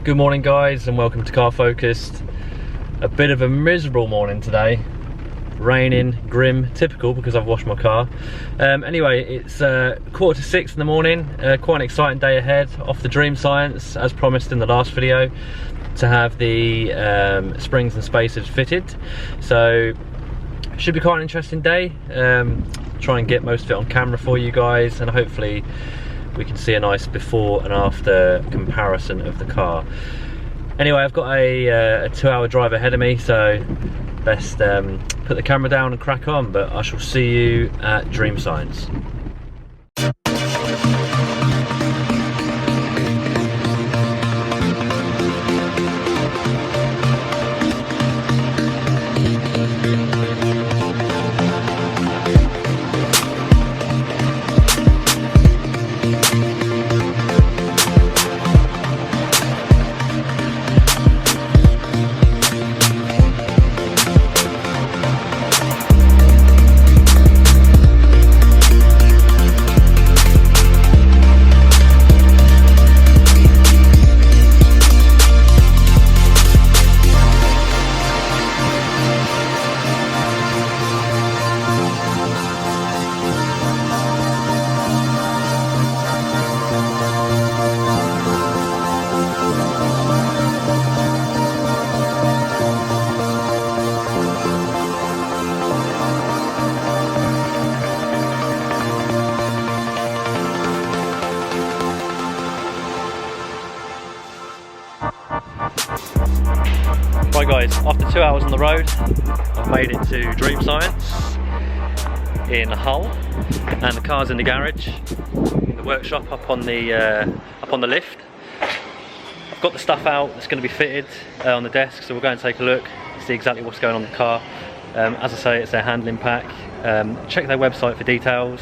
Good morning guys and welcome to Car Focused. A bit of a miserable morning today. Raining, grim, typical because I've washed my car. Anyway, it's 5:45 in the morning. Quite an exciting day ahead off the Dreamscience, as promised in the last video, to have the springs and spacers fitted. So should be quite an interesting day. Try and get most of it on camera for you guys, and hopefully we can see a nice before and after comparison of the car. Anyway, I've got a 2-hour drive ahead of me, so best put the camera down and crack on, but I shall see you at Dreamscience. Right guys, after 2 hours on the road, I've made it to Dreamscience in Hull, and the car's in the garage, in the workshop up on the lift. I've got the stuff out that's going to be fitted on the desk, so we'll go and take a look, see exactly what's going on in the car. As I say, it's their handling pack. Check their website for details.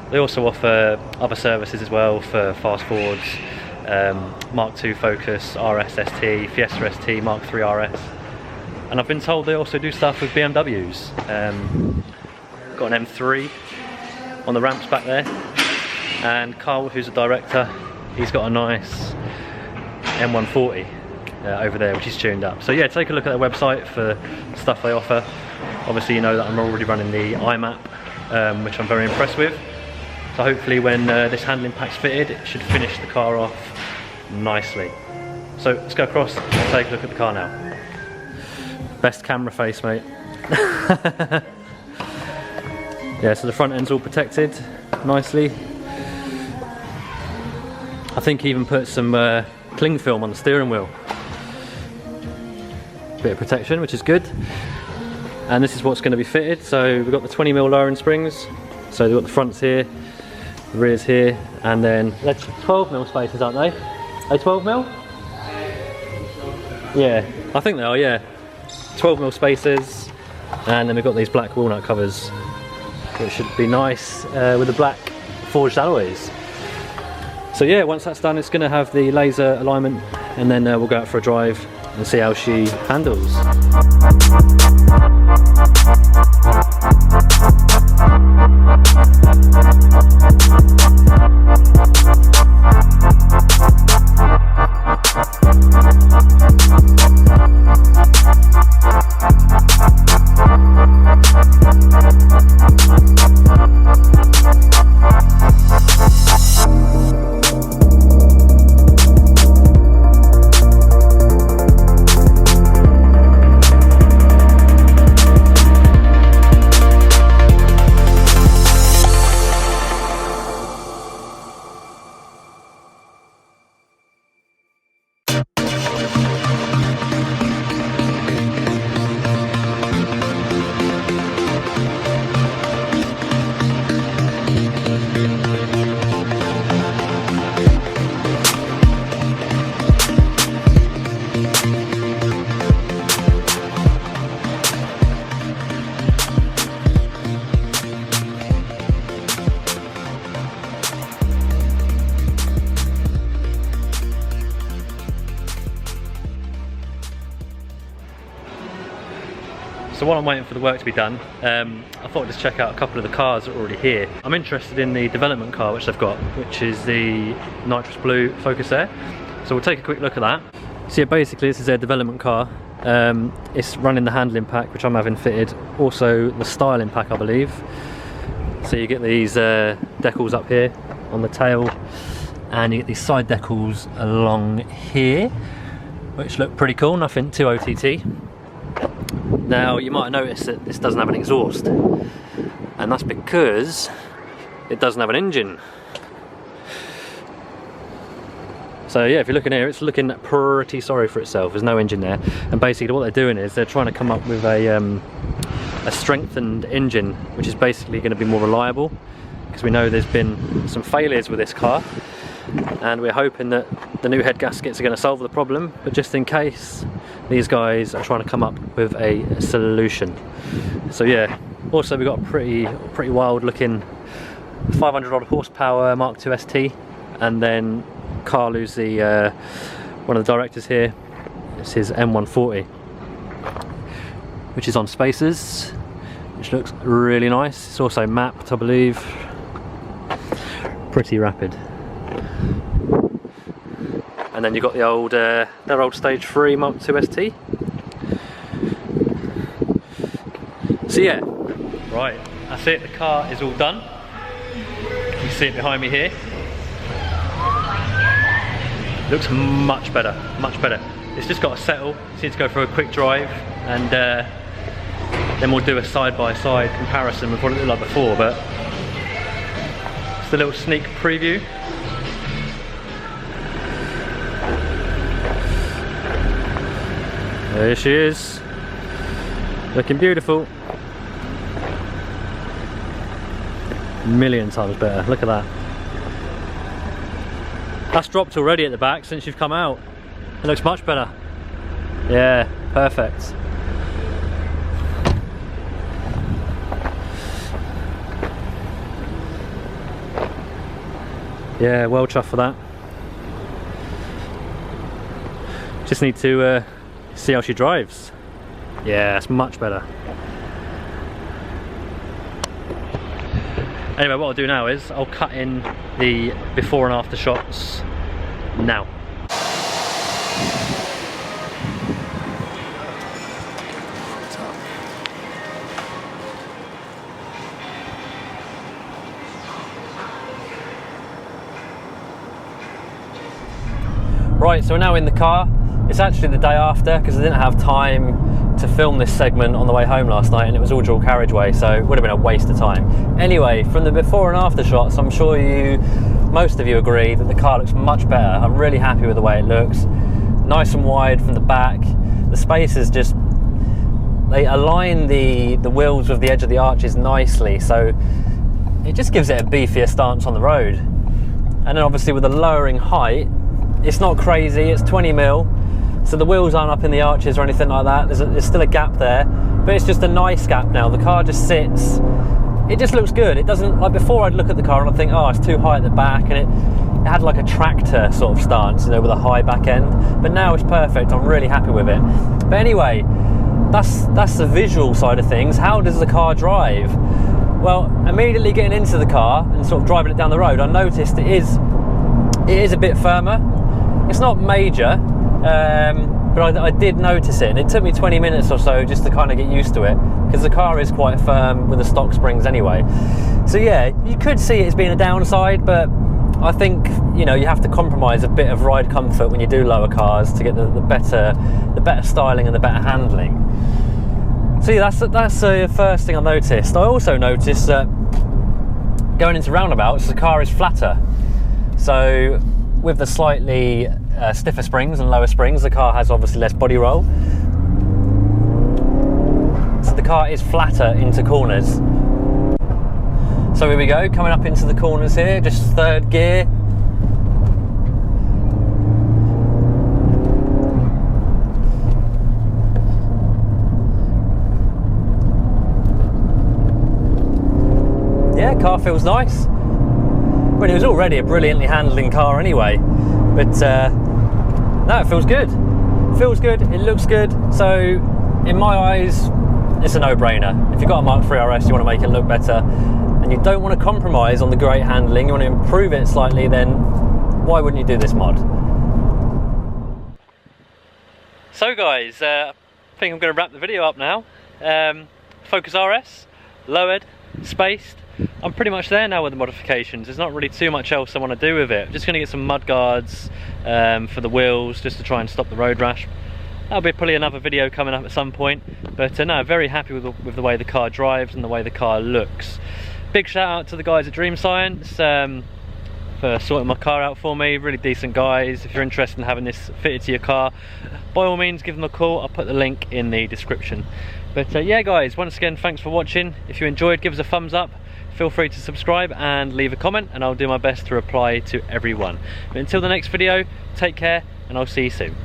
They also offer other services as well for fast forwards. Mk3 Focus RS ST, Fiesta ST, Mk3 RS, and I've been told they also do stuff with BMWs. Got an M3 on the ramps back there, and Carl, who's a director, he's got a nice M140 over there, which is tuned up. So yeah, take a look at their website for stuff they offer. Obviously you know that I'm already running the iMap, which I'm very impressed with. So hopefully when this handling pack's fitted, it should finish the car off nicely. So let's go across and take a look at the car now. Best camera face, mate. Yeah, so the front end's all protected nicely. I think he even put some cling film on the steering wheel. Bit of protection, which is good. And this is what's going to be fitted. So we've got the 20mm lowering springs. So they've got the fronts here, the rears here, and then that's 12mm spacers, aren't they? Are they 12mm? Yeah, I think they are, yeah. 12mm spacers, and then we've got these black walnut covers, which should be nice with the black forged alloys. So yeah, once that's done, it's going to have the laser alignment, and then we'll go out for a drive and see how she handles. So while I'm waiting for the work to be done, I thought I'd just check out a couple of the cars that are already here. I'm interested in the development car which they've got, which is the nitrous blue Focus Air. So we'll take a quick look at that. So yeah, basically this is their development car. It's running the handling pack, which I'm having fitted, also the styling pack I believe. So you get these decals up here on the tail, and you get these side decals along here, which look pretty cool, nothing too OTT. Now you might notice that this doesn't have an exhaust, and that's because it doesn't have an engine. So yeah, if you're looking here, it's looking pretty sorry for itself. There's no engine there, and basically what they're doing is they're trying to come up with a strengthened engine, which is basically going to be more reliable, because we know there's been some failures with this car, and we're hoping that the new head gaskets are going to solve the problem. But just in case, these guys are trying to come up with a solution. So yeah, also we've got a pretty wild looking 500 odd horsepower Mk3 ST, and then Carlu's the one of the directors here. It's his M140, which is on spacers, which looks really nice. It's also mapped, I believe. Pretty rapid. And then you've got the old their old stage 3 Mk2 ST. So yeah, right, that's it. The car is all done. You see it behind me here. Looks much better, much better. It's just got to settle. Just need to go for a quick drive, and then we'll do a side-by-side comparison with what it looked like before. But just a little sneak preview. There she is, looking beautiful. A million times better. Look at that. That's dropped already at the back since you've come out. It looks much better. Yeah, perfect. Yeah, well chuffed for that. Just need to see how she drives. Yeah, it's much better. Anyway, what I'll do now is I'll cut in the before and after shots now. Right, so we're now in the car. It's actually the day after, because I didn't have time to film this segment on the way home last night, and it was all dual carriageway, so it would have been a waste of time. Anyway, from the before and after shots, I'm sure most of you agree that the car looks much better. I'm really happy with the way it looks. Nice and wide from the back. The spaces just, they align the wheels with the edge of the arches nicely, so it just gives it a beefier stance on the road. And then obviously with the lowering height, it's not crazy, it's 20 mil. So the wheels aren't up in the arches or anything like that. There's still a gap there, but it's just a nice gap now. The car just sits, it just looks good. It doesn't, like before I'd look at the car and I'd think, oh, it's too high at the back, and it had like a tractor sort of stance, you know, with a high back end. But now it's perfect, I'm really happy with it. But anyway, that's the visual side of things. How does the car drive? Well, immediately getting into the car and sort of driving it down the road, I noticed it is a bit firmer. It's not major, but I did notice it, and it took me 20 minutes or so just to kind of get used to it, because the car is quite firm with the stock springs anyway. So yeah, you could see it as being a downside, but I think, you know, you have to compromise a bit of ride comfort when you do lower cars to get the better styling and the better handling. So yeah, that's the first thing I noticed. I also noticed that going into roundabouts, the car is flatter. So with the slightly stiffer springs and lower springs, the car has obviously less body roll. So the car is flatter into corners. So here we go, coming up into the corners here, just third gear. Yeah, car feels nice. I mean, it was already a brilliantly handling car anyway, but no, it feels good. It feels good, it looks good, so in my eyes, it's a no-brainer. If you've got a Mk3 RS, you want to make it look better, and you don't want to compromise on the great handling, you want to improve it slightly, then why wouldn't you do this mod? So guys, I think I'm going to wrap the video up now. Focus RS, lowered, spaced. I'm pretty much there now with the modifications. There's not really too much else I want to do with it. I'm just going to get some mud guards for the wheels, just to try and stop the road rash. That'll be probably another video coming up at some point. But no, very happy with the way the car drives and the way the car looks. Big shout out to the guys at Dreamscience for sorting my car out for me. Really decent guys. If you're interested in having this fitted to your car, by all means give them a call. I'll put the link in the description. But yeah guys, once again, thanks for watching. If you enjoyed, give us a thumbs up. Feel free to subscribe and leave a comment, and I'll do my best to reply to everyone. But until the next video, take care, and I'll see you soon.